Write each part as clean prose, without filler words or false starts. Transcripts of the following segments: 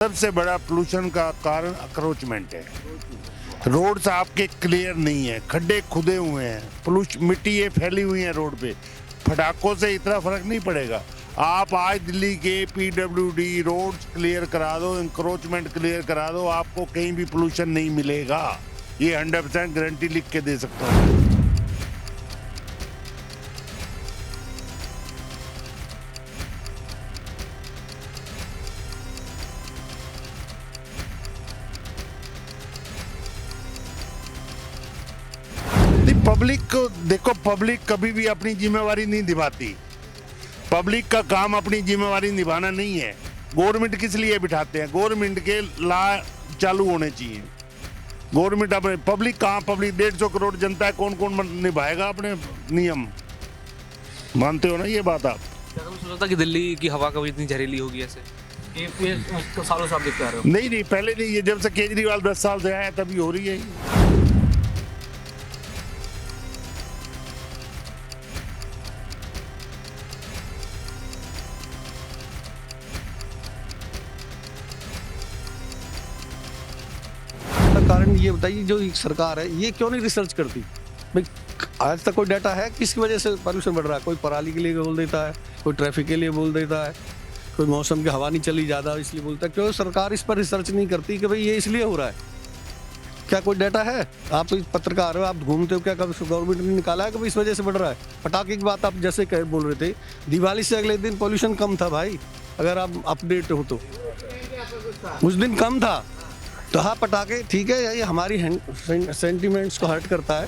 सबसे बड़ा पोल्यूशन का कारण अक्रोचमेंट है। रोड्स आपके क्लियर नहीं है, खड्डे खुदे हुए हैं, पोल्यूशन मिट्टी ये फैली हुई है रोड पे। पटाखों से इतना फर्क नहीं पड़ेगा। आप आज दिल्ली के पीडब्ल्यूडी रोड्स क्लियर करा दो, इंक्रोचमेंट क्लियर करा दो, आपको कहीं भी पोल्यूशन नहीं मिलेगा। ये 100% गारंटी लिख के दे सकता हूँ। पब्लिक को देखो, पब्लिक कभी भी अपनी जिम्मेवारी नहीं निभाती। पब्लिक का काम अपनी जिम्मेवारी निभाना नहीं है। गवर्नमेंट किस लिए बिठाते हैं? गवर्नमेंट के लॉ चालू होने चाहिए। गवर्नमेंट अपने पब्लिक कहाँ, पब्लिक 150 करोड़ जनता है, कौन कौन निभाएगा अपने नियम? मानते हो ना ये बात आप? क्या कभी सोचा था कि दिल्ली की हवा कभी इतनी जहरीली होगी ऐसे? ये तो सालों से आप देखते आ रहे हो। नहीं, पहले नहीं, ये जब से केजरीवाल 10 साल से आया तभी हो रही है। कारण ये बताइए, जो सरकार है ये क्यों नहीं रिसर्च करती भाई? आज तक कोई डाटा है किसकी वजह से पॉल्यूशन बढ़ रहा है? कोई पराली के लिए बोल देता है, कोई ट्रैफिक के लिए बोल देता है, कोई मौसम की हवा नहीं चली ज़्यादा इसलिए बोलता है। क्यों सरकार इस पर रिसर्च नहीं करती कि भाई ये इसलिए हो रहा है? क्या कोई डाटा है? आप तो पत्रकार हो, आप घूमते हो, क्या कभी गवर्नमेंट ने निकाला है कि इस वजह से बढ़ रहा है? पटाखे की बात आप जैसे बोल रहे थे, दिवाली से अगले दिन पॉल्यूशन कम था भाई, अगर आप अपडेट हो तो उस दिन कम था। तो हाँ, पटाखे ठीक है, ये हमारी सेंटिमेंट्स को हर्ट करता है।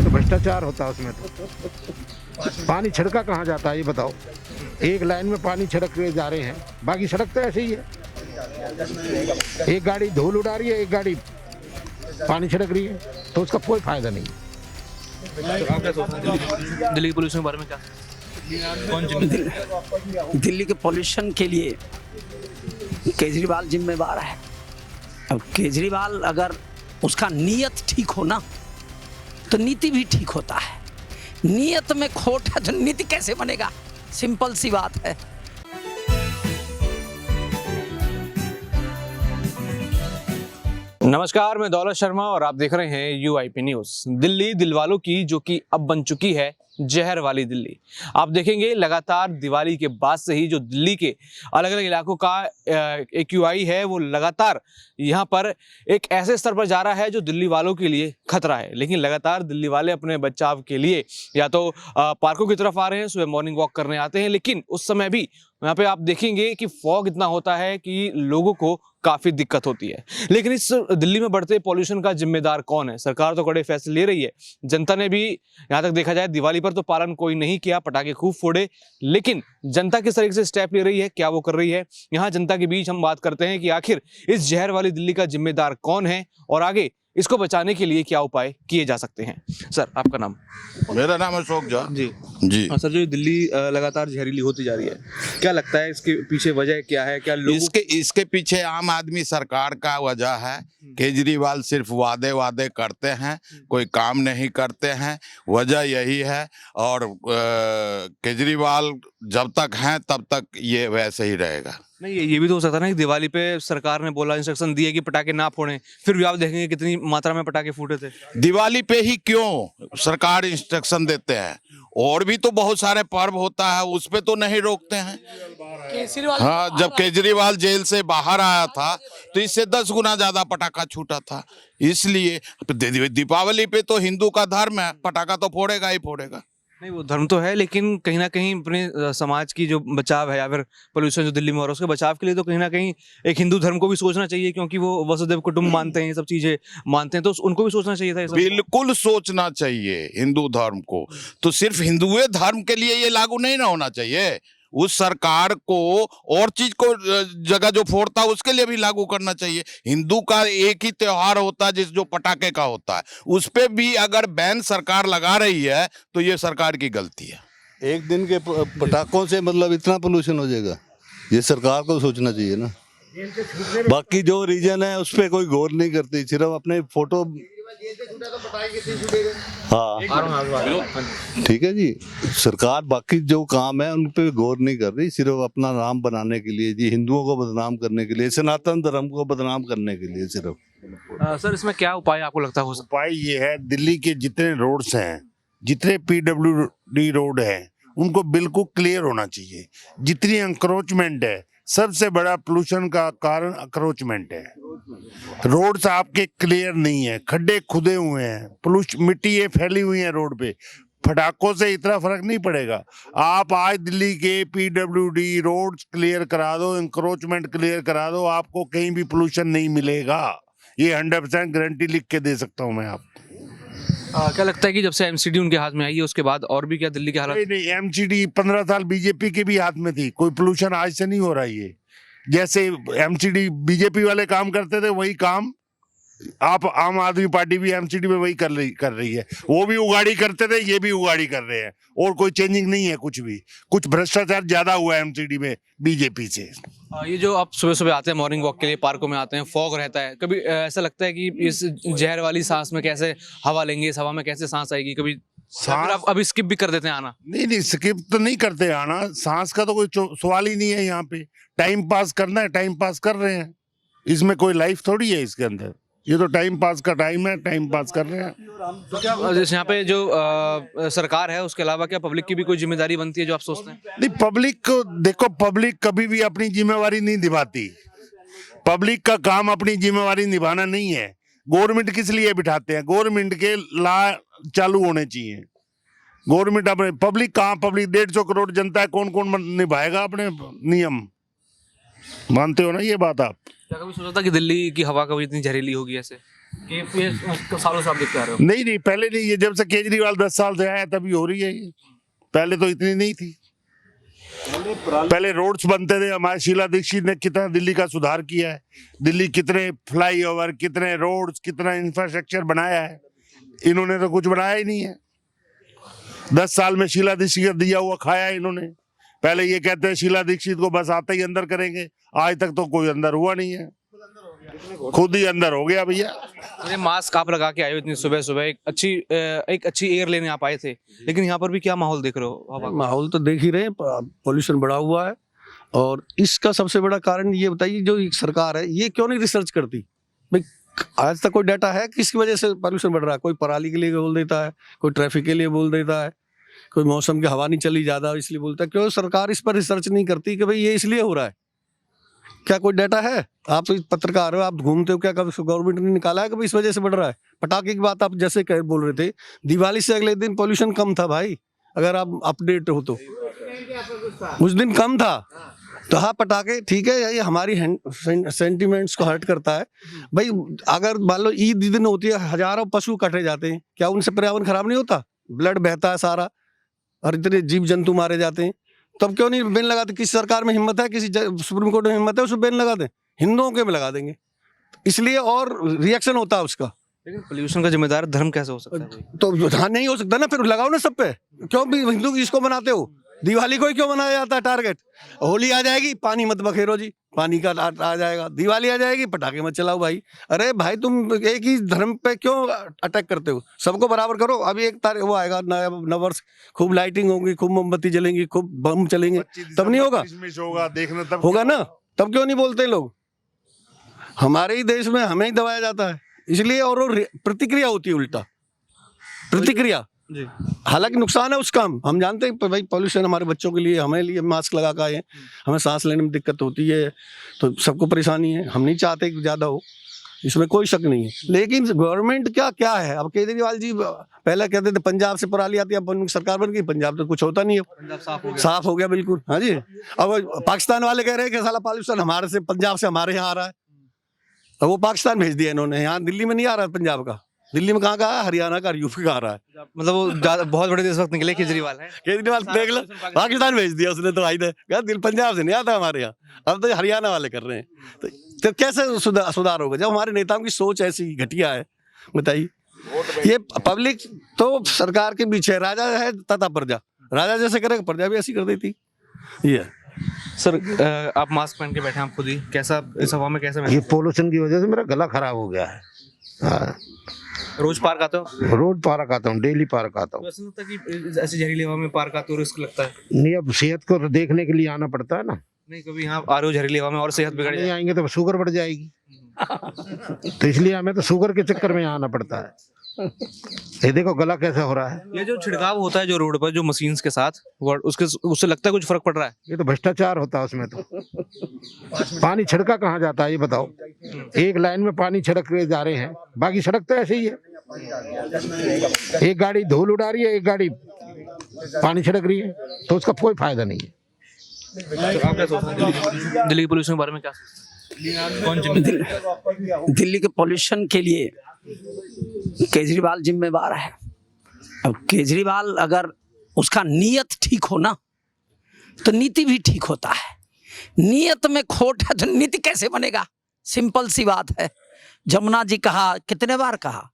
तो भ्रष्टाचार होता है उसमें। तो पानी छिड़का कहाँ जाता है ये बताओ? एक लाइन में पानी छिड़क के जा रहे हैं, बाकी सड़क तो ऐसे ही है। एक गाड़ी धूल उड़ा रही है, एक गाड़ी पानी छिड़क रही है, तो उसका कोई फायदा नहीं। तो आप क्या सोचते हैं दिल्ली के पोल्यूशन के बारे में? क्या कौन जिम्मेदार? दिल्ली के पोल्यूशन के लिए केजरीवाल जिम्मेवार है। अब केजरीवाल अगर उसका नीयत ठीक हो ना तो नीति भी ठीक होता है। नीयत में खोट है तो नीति कैसे बनेगा? सिंपल सी बात है। नमस्कार, मैं दौलत शर्मा और आप देख रहे हैं यूआईपी न्यूज़। दिल्ली दिलवालों की, जो कि अब बन चुकी है जहर वाली दिल्ली। आप देखेंगे लगातार दिवाली के बाद से ही जो दिल्ली के अलग अलग इलाकों का AQI है वो लगातार यहाँ पर एक ऐसे स्तर पर जा रहा है जो दिल्ली वालों के लिए खतरा है। लेकिन लगातार दिल्ली वाले अपने बचाव के लिए या तो पार्कों की तरफ आ रहे हैं, सुबह मॉर्निंग वॉक करने आते हैं, लेकिन उस समय भी यहाँ पे आप देखेंगे कि फॉग इतना होता है कि लोगों को काफ़ी दिक्कत होती है। लेकिन इस दिल्ली में बढ़ते पॉल्यूशन का जिम्मेदार कौन है? सरकार तो कड़े फैसले ले रही है, जनता ने भी यहाँ तक देखा जाए दिवाली पर तो पालन कोई नहीं किया, पटाखे खूब फोड़े, लेकिन जनता किस तरीके से स्टेप ले रही है, क्या वो कर रही है? यहाँ जनता के बीच हम बात करते हैं कि आखिर इस जहर वाली दिल्ली का जिम्मेदार कौन है और आगे इसको बचाने के लिए क्या उपाय किए जा सकते हैं। सर, आपका नाम? मेरा नाम अशोक झा। जी हाँ सर, जो दिल्ली लगातार जहरीली होती जा रही है, क्या लगता है इसके पीछे वजह क्या है? क्या लोग इसके पीछे आम आदमी सरकार का वजह है। केजरीवाल सिर्फ वादे करते हैं, कोई काम नहीं करते हैं, वजह यही है। और केजरीवाल जब तक हैं तब तक ये वैसे ही रहेगा। नहीं, ये भी तो हो सकता है ना कि दिवाली पे सरकार ने बोला, इंस्ट्रक्शन दिए कि पटाखे ना फोड़ें, फिर भी आप देखेंगे कितनी मात्रा में पटाखे फूटे थे। दिवाली पे ही क्यों सरकार इंस्ट्रक्शन देते हैं? और भी तो बहुत सारे पर्व होता है, उस पे तो नहीं रोकते हैं। हाँ, जब केजरीवाल जेल से बाहर आया था तो इससे 10 गुना ज्यादा पटाखा छूटा था। इसलिए दीपावली पे तो हिंदू का धर्म है, पटाखा तो फोड़ेगा ही फोड़ेगा। नहीं, वो धर्म तो है, लेकिन कहीं ना कहीं अपने समाज की जो बचाव है या फिर पोल्यूशन जो दिल्ली में हो रहा है उसके बचाव के लिए तो कहीं ना कहीं एक हिंदू धर्म को भी सोचना चाहिए, क्योंकि वो वसुदेव कुटुंब मानते हैं, ये सब चीजें मानते हैं, तो उनको भी सोचना चाहिए था ये सब। बिल्कुल सोचना चाहिए हिंदू धर्म को। तो सिर्फ हिंदुए धर्म के लिए ये लागू नहीं ना होना चाहिए। उस सरकार को और चीज को जगह जो फोड़ता है उसके लिए भी लागू करना चाहिए। हिंदू का एक ही त्योहार होता है जिस जो पटाखे का होता है, उस पे भी अगर बैन सरकार लगा रही है तो ये सरकार की गलती है। एक दिन के पटाखों से मतलब इतना पोल्यूशन हो जाएगा, ये सरकार को सोचना चाहिए ना। बाकी जो रीजन है उस पर कोई गौर नहीं करती, सिर्फ अपने फोटो। हाँ ठीक है जी, सरकार बाकी जो काम है उन पे गौर नहीं कर रही, सिर्फ अपना नाम बनाने के लिए जी, हिंदुओं को बदनाम करने के लिए, सनातन धर्म को बदनाम करने के लिए सिर्फ। सर इसमें क्या उपाय आपको लगता है हो सकता उपाय ये है, दिल्ली के जितने रोड्स हैं, जितने पीडब्ल्यूडी रोड हैं, उनको बिल्कुल क्लियर होना चाहिए। जितनी अंक्रोचमेंट है, सबसे बड़ा पोल्यूशन का कारण अक्रोचमेंट है। रोड्स आपके क्लियर नहीं है, खड्डे खुदे हुए हैं, पोल्यूशन मिट्टी ये फैली हुई है रोड पे। फटाकों से इतना फर्क नहीं पड़ेगा। आप आज दिल्ली के पीडब्ल्यूडी रोड्स क्लियर करा दो, इंक्रोचमेंट क्लियर करा दो, आपको कहीं भी पोल्यूशन नहीं मिलेगा। ये 100% गारंटी लिख के दे सकता हूँ मैं आपको। क्या लगता है कि जब से एमसीडी उनके हाथ में आई है उसके बाद और भी क्या दिल्ली के हालात? नहीं, एमसीडी 15 साल बीजेपी के भी हाथ में थी, कोई पोल्यूशन आज से नहीं हो रहा है। जैसे एमसीडी बीजेपी वाले काम करते थे, वही काम आप आम आदमी पार्टी भी एमसीडी में वही कर रही है। वो भी उगाड़ी करते थे, ये भी उगाड़ी कर रहे हैं, और कोई चेंजिंग नहीं है कुछ भी। कुछ भ्रष्टाचार ज्यादा हुआ है एमसीडी में बीजेपी से। ये जो आप सुबह सुबह आते हैं मॉर्निंग वॉक के लिए, पार्कों में आते हैं, फॉग रहता है, कभी ऐसा लगता है कि इस जहर वाली सांस में कैसे हवा लेंगे, इस हवा में कैसे सांस आएगी, कभी या फिर आप अभी स्किप भी कर देते हैं आना? नहीं, स्किप तो नहीं करते आना, सांस का तो कोई सवाल ही नहीं है। यहाँ पे टाइम पास करना है, टाइम पास कर रहे हैं, इसमें कोई लाइफ थोड़ी है इसके अंदर। ये तो टाइम पास का टाइम है, टाइम पास कर रहे हैं। तो क्या जैसे यहाँ पे जो सरकार है उसके अलावा क्या पब्लिक की भी कोई जिम्मेदारी बनती है जो आप सोचते हैं? नहीं, पब्लिक को देखो, पब्लिक कभी भी अपनी जिम्मेवारी नहीं निभाती। पब्लिक का काम अपनी जिम्मेवारी निभाना नहीं है। गवर्नमेंट किस लिए बिठाते हैं? गवर्नमेंट के ला चालू होने चाहिए। गवर्नमेंट अपने, पब्लिक कहाँ? पब्लिक 150 करोड़ जनता है, कौन कौन निभाएगा अपने नियम? मानते हो ना ये बात आप? क्या कभी सोचा था कि दिल्ली की हवा कभी इतनी जहरीली होगी ऐसे कि ये सालों से आप देखते आ रहे हो? नहीं, पहले नहीं। ये जब से केजरीवाल 10 साल से आया तभी हो रही है ये, पहले तो इतनी नहीं थी। पहले रोड्स बनते थे, हमारे शीला दीक्षित ने कितना दिल्ली का सुधार किया है। दिल्ली कितने फ्लाईओवर, कितने रोड्स, कितना इंफ्रास्ट्रक्चर बनाया है। इन्होंने तो कुछ बनाया ही नहीं है। 10 साल में शीला दीक्षित दिया हुआ खाया इन्होंने। पहले ये कहते हैं शीला दीक्षित को बस आते ही अंदर करेंगे, आज तक तो कोई अंदर हुआ नहीं है, खुद ही अंदर हो गया भैया। तो मास्क आप लगा के आए हो इतनी सुबह सुबह, एक अच्छी एयर लेने आप आए थे, लेकिन यहाँ पर भी क्या माहौल देख रहे हो? हवा माहौल तो देख ही रहे हैं, पोल्यूशन बढ़ा हुआ है। और इसका सबसे बड़ा कारण ये बताइए, जो सरकार है ये क्यों नहीं रिसर्च करती? भाई आज तक कोई डाटा है किसकी वजह से पोल्यूशन बढ़ रहा है? कोई पराली के लिए बोल देता है, कोई ट्रैफिक के लिए बोल देता है, कोई मौसम की हवा नहीं चली ज्यादा इसलिए बोलता है। क्यों सरकार इस पर रिसर्च नहीं करती कि भाई ये इसलिए हो रहा है? क्या कोई डाटा है? आप तो पत्रकार हो, आप घूमते हो, क्या कभी गवर्नमेंट ने निकाला है कि इस वजह से बढ़ रहा है? पटाखे की बात आप जैसे बोल रहे थे, दिवाली से अगले दिन पोल्यूशन कम था भाई, अगर आप अपडेट हो तो उस दिन कम था। तो हाँ, पटाखे ठीक है, ये हमारी सेंटिमेंट्स को हर्ट करता है भाई। अगर मान लो ईद दिन होती है, हजारों पशु काटे जाते हैं, क्या उनसे पर्यावरण खराब नहीं होता? ब्लड बहता है सारा, और इतने जीव जंतु मारे जाते हैं, तब क्यों नहीं बैन लगाते? किसी सरकार में हिम्मत है, किसी सुप्रीम कोर्ट में हिम्मत है उसको बैन लगा दें? हिंदुओं के में लगा देंगे, इसलिए और रिएक्शन होता है उसका। लेकिन पोल्यूशन का जिम्मेदार धर्म कैसे हो सकता है? तो हाँ, नहीं हो सकता ना, फिर लगाओ ना सब पे। क्यों भी हिंदू की इसको बनाते हो? दिवाली को ही क्यों मनाया जाता है टारगेट? होली आ जाएगी, पानी मत बखेरो जी, पानी का आ जाएगा। दिवाली आ जाएगी, पटाखे मत चलाओ भाई। अरे भाई, तुम एक ही धर्म पे क्यों अटैक करते हो? सबको बराबर करो। अभी 1 तारीख वो आएगा नववर्ष, खूब लाइटिंग होगी, खूब मोमबत्ती जलेंगी, खूब बम चलेंगे, तब नहीं होगा? देखना तब होगा ना, तब क्यों नहीं बोलते लोग? हमारे ही देश में हमें ही दबाया जाता है इसलिए, और प्रतिक्रिया होती है उल्टा प्रतिक्रिया। हालांकि नुकसान है उसका, हम जानते हैं भाई। पॉल्यूशन हमारे बच्चों के लिए, हमें लिए मास्क लगा कर आए, हमें सांस लेने में दिक्कत होती है, तो सबको परेशानी है। हम नहीं चाहते कि ज़्यादा हो, इसमें कोई शक नहीं है। लेकिन गवर्नमेंट क्या है? अब केजरीवाल जी पहले कहते थे पंजाब से पराली आती है, अब सरकार बन गई, पंजाब तो कुछ होता नहीं है, पंजाब साफ हो गया बिल्कुल। हाँ जी, अब पाकिस्तान वाले कह रहे हैं कि साला पॉल्यूशन हमारे से, पंजाब से हमारे यहाँ आ रहा है। अब वो पाकिस्तान भेज दिया इन्होंने, यहाँ दिल्ली में नहीं आ रहा पंजाब का। दिल्ली में कहाँ का है? हरियाणा का, यूपी का आ रहा है। मतलब वो बहुत बड़े देश वक्त निकले केजरीवाल है। केजरीवाल देख लो, पाकिस्तान भेज दिया उसने तो। आई दिल पंजाब से नहीं आता हमारे यहाँ, अब तो हरियाणा वाले कर रहे हैं। तो कैसे सुधार होगा जब हमारे नेताओं की सोच ऐसी घटिया है? बताइए। ये पब्लिक तो सरकार के पीछे, राजा है तथा प्रजा, राजा जैसे करेगा प्रजा भी ऐसी कर देती। ये सर आप मास्क पहन के बैठे हैं, आप खुद ही कैसा इस हवा में कैसे ये पोल्यूशन की वजह से मेरा गला खराब हो गया है। हाँ, रोज पार्क आते हो? रोज पार्क आता हूँ, डेली पार्क आता हूँ। ऐसा लगता है कि ऐसी जहरीली हवा में पार्क आते हो रिस्क लगता है? नहीं, अब सेहत को देखने के लिए आना पड़ता है ना। नहीं, कभी यहाँ आ रहे हो जहरीली हवा में और सेहत बिगड़ नहीं जाए? आएंगे तो शुगर बढ़ जाएगी। तो इसलिए हमें तो शुगर के चक्कर में आना पड़ता है। ये देखो गला कैसा हो रहा है। ये जो छिड़काव होता है जो रोड पर जो मशीन्स के साथ, वो उससे लगता है कुछ फर्क पड़ रहा है? ये तो भ्रष्टाचार होता है उसमें। तो पानी छिड़का कहाँ जाता है ये बताओ। एक लाइन में पानी छिड़क के जा रहे हैं, बाकी सड़क तो ऐसे ही है। एक गाड़ी धूल उड़ा रही है, एक गाड़ी पानी छिड़क रही है, तो उसका कोई फायदा नहीं है। तो आप क्या सोचते हैं दिल्ली के पोल्यूशन के बारे में? क्या सोचते हैं, कौन जिम्मेदार? दिल्ली के पॉल्यूशन के लिए केजरीवाल जिम्मेवार है। अब केजरीवाल अगर उसका नीयत ठीक हो ना तो नीति भी ठीक होता है। नीयत में खोट है तो नीति कैसे बनेगा? सिंपल सी बात है। जमुना जी कहा, कितने बार कहा,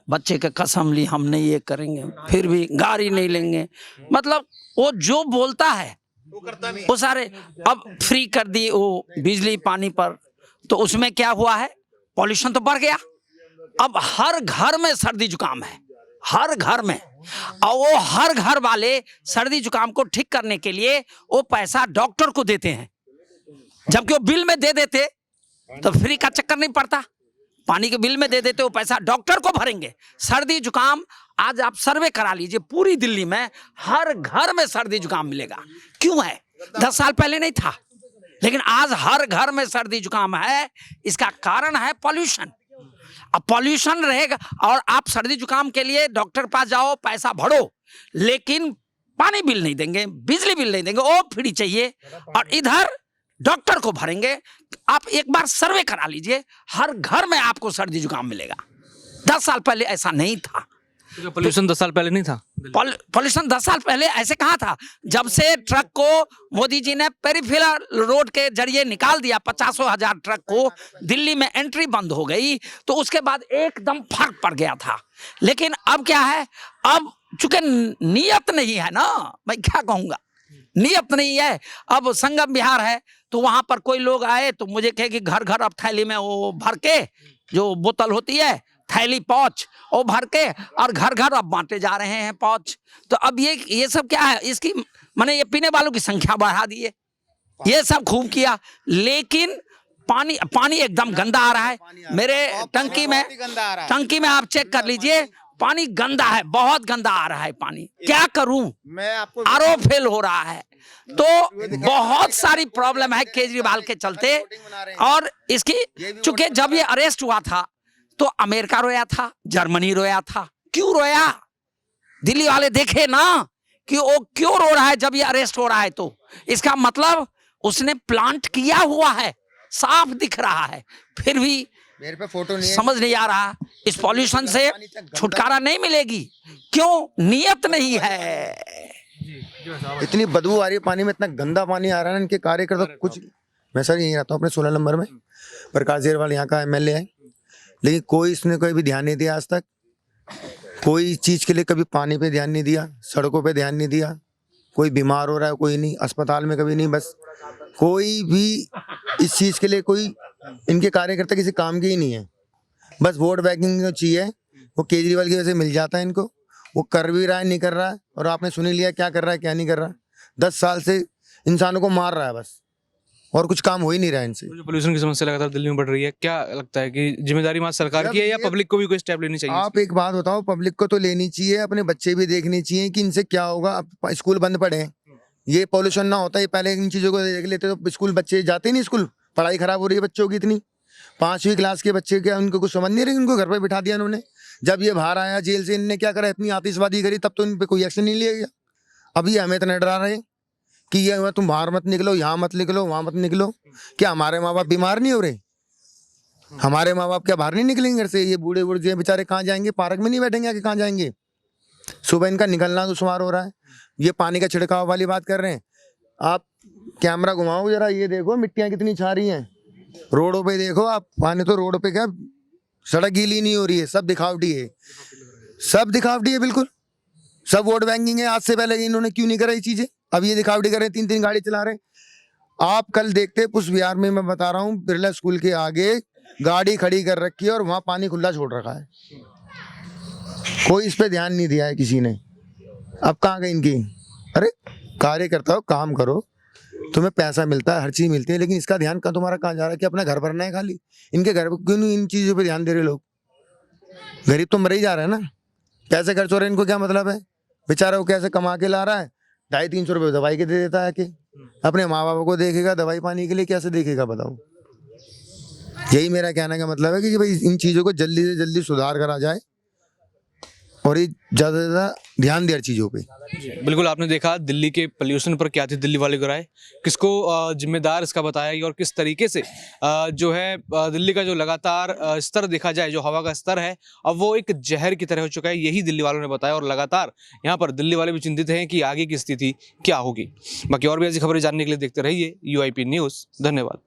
बच्चे के कसम ली हम नहीं ये करेंगे, फिर भी गाड़ी नहीं लेंगे। मतलब वो जो बोलता है वो सारे अब फ्री कर दी वो बिजली पानी पर, तो उसमें क्या हुआ है? पॉल्यूशन तो बढ़ गया। अब हर घर में सर्दी जुकाम है, हर घर में। और वो हर घर वाले सर्दी जुकाम को ठीक करने के लिए वो पैसा डॉक्टर को देते हैं, जबकि वो बिल में दे देते तो फ्री का चक्कर नहीं पड़ता। पानी के बिल में दे देते, वो पैसा डॉक्टर को भरेंगे। सर्दी जुकाम आज आप सर्वे करा लीजिए, पूरी दिल्ली में हर घर में सर्दी जुकाम मिलेगा। क्यों है? 10 साल पहले नहीं था, लेकिन आज हर घर में सर्दी जुकाम है। इसका कारण है पॉल्यूशन। अब पॉल्यूशन रहेगा और आप सर्दी जुकाम के लिए डॉक्टर पास जाओ, पैसा भरो, लेकिन पानी बिल नहीं देंगे, बिजली बिल नहीं देंगे, वो फ्री चाहिए। और इधर डॉक्टर को भरेंगे। आप एक बार सर्वे करा लीजिए, हर घर में आपको सर्दी जुकाम मिलेगा। 10 साल पहले ऐसा नहीं था। पोल्यूशन 10 साल पहले नहीं था? पॉल्यूशन 10 साल पहले ऐसे कहाँ था? जब से ट्रक को मोदी जी ने पेरिफेरल रोड के जरिए निकाल दिया, 50,000 ट्रक को दिल्ली में एंट्री बंद हो गई, तो उसके बाद एकदम फर्क पड़ गया था। लेकिन अब क्या है? अब चूंकि नियत नहीं है ना, मैं क्या कहूँगा, नियत नहीं है। अब संगम विहार है तो वहां पर कोई लोग आए तो मुझे कहे कि घर घर अब थैली में वो भर के, जो बोतल होती है थैली पाउच, वो भर के और घर घर अब बांटे जा रहे हैं पाउच। तो अब ये सब क्या है? इसकी माने ये पीने वालों की संख्या बढ़ा दी है, ये सब खूब किया, लेकिन पानी एकदम गंदा आ रहा है। मेरे टंकी में आप चेक कर लीजिए, पानी गंदा है, बहुत गंदा आ रहा है पानी। क्या करूं मैं? आपको आरओ फेल हो रहा है। तो बहुत सारी प्रॉब्लम है केजरीवाल के चलते। और इसकी चूंकि जब ये अरेस्ट हुआ था तो अमेरिका रोया था, जर्मनी रोया था। क्यों रोया? दिल्ली वाले देखे ना कि वो क्यों रो रहा है जब ये अरेस्ट हो रहा है। तो इसका मतलब उसने प्लांट किया हुआ है, साफ दिख रहा है। फिर भी मेरे पे फोटो नहीं है। समझ नहीं आ रहा, इस पॉल्यूशन से छुटकारा नहीं मिलेगी। क्यों? नियत नहीं है। इतनी बदबू आ रही है पानी में, इतना गंदा पानी आ रहा है। इनके कार्यकर्ता कुछ, मैं सर यहीं रहता हूँ अपने 16 नंबर में। प्रकाश जेरवाल यहाँ का एमएलए है, लेकिन कोई इसने कोई भी ध्यान नहीं दिया आज तक। कोई चीज़ के लिए कभी पानी पे ध्यान नहीं दिया, सड़कों पे ध्यान नहीं दिया। कोई बीमार हो रहा है कोई नहीं, अस्पताल में कभी नहीं, बस कोई भी इस चीज़ के लिए कोई इनके कार्यकर्ता किसी काम के ही नहीं है। बस वोट बैंकिंग जो चाहिए वो केजरीवाल की वजह से मिल जाता है इनको। वो कर भी रहा है, नहीं कर रहा है, और आपने सुन ही लिया क्या कर रहा है क्या नहीं कर रहा। 10 साल से इंसानों को मार रहा है बस, और कुछ काम हो ही नहीं रहा है इनसे। जो पोल्यूशन की समस्या लगातार दिल्ली में बढ़ रही है, क्या लगता है कि जिम्मेदारी मात्र सरकार की है या पब्लिक को भी कोई स्टेप लेनी चाहिए? आप एक बात बताओ, पब्लिक को तो लेनी चाहिए, अपने बच्चे भी देखने चाहिए कि इनसे क्या होगा। अब स्कूल बंद पड़े हैं, ये पॉल्यूशन ना होता, ये पहले इन चीज़ों को देख लेते तो स्कूल बच्चे जाते नहीं स्कूल। पढ़ाई खराब हो रही है बच्चों की इतनी। 5वीं क्लास के बच्चे, क्या उनको कुछ समझ नहीं रही? उनको घर पे बिठा दिया इन्होंने। जब ये बाहर आया जेल से, इनने क्या करा? इतनी आतिशबाजी करी, तब तो इन पे कोई एक्शन नहीं लिया गया। अभी हमें तो नहीं डरा रहे कि ये तुम बाहर मत निकलो, यहाँ मत निकलो, वहाँ मत निकलो। क्या हमारे माँ बाप बीमार नहीं हो रहे? हमारे माँ बाप क्या बाहर नहीं निकलेंगे घर से? ये बूढ़े बूढ़े बेचारे कहाँ जाएंगे? पार्क में नहीं बैठेंगे आके, कहाँ जाएंगे? सुबह इनका निकलना दुश्वार हो रहा है। ये पानी का छिड़काव वाली बात कर रहे हैं। आप कैमरा घुमाओ जरा, ये देखो मिट्टियाँ कितनी छा रही हैं रोडों पे। देखो आप, पानी तो रोड पे क्या, सड़क गीली नहीं हो रही है, सब दिखावटी है, सब दिखावटी है बिल्कुल। सब वोट बैंकिंग है। आज से पहले इन्होंने क्यों नहीं करा ये चीजें? अब ये दिखावटी कर रहे हैं, 3-3 गाड़ी चला रहे हैं। आप कल देखते पुष्प विहार में, मैं बता रहा हूँ, बिरला स्कूल के आगे गाड़ी खड़ी कर रखी है और वहां पानी खुला छोड़ रखा है। कोई इस पे ध्यान नहीं दिया है किसी ने। अब कहाँ गई इनकी? अरे कार्यकर्ता हो, काम करो, तुम्हें पैसा मिलता है, हर चीज मिलती है, लेकिन इसका ध्यान तुम्हारा कहाँ जा रहा है कि अपना घर भरना है खाली? इनके घर क्यों नहीं इन चीजों पे ध्यान दे रहे लोग? गरीब तो मर ही जा रहे हैं ना, पैसे खर्च हो रहे हैं, इनको क्या मतलब है? बेचारा वो कैसे कमा के ला रहा है, 250-300 रुपये दवाई के दे देता है कि अपने माँ बाप को देखेगा दवाई पानी के लिए, कैसे देखेगा बताओ? यही मेरा कहने का मतलब है कि भाई इन चीज़ों को जल्दी से जल्दी सुधार करा जाए और ये ज़्यादा से ज़्यादा ध्यान दे हर चीज़ों पे। बिल्कुल, आपने देखा दिल्ली के पोल्यूशन पर क्या थी दिल्ली वाले की राय, किसको जिम्मेदार इसका बताया गया और किस तरीके से जो है दिल्ली का जो लगातार स्तर देखा जाए, जो हवा का स्तर है, अब वो एक जहर की तरह हो चुका है, यही दिल्ली वालों ने बताया। और लगातार यहाँ पर दिल्ली वाले भी चिंतित हैं कि आगे की स्थिति क्या होगी। बाकी और भी ऐसी खबरें जानने के लिए देखते रहिए UIP न्यूज़। धन्यवाद।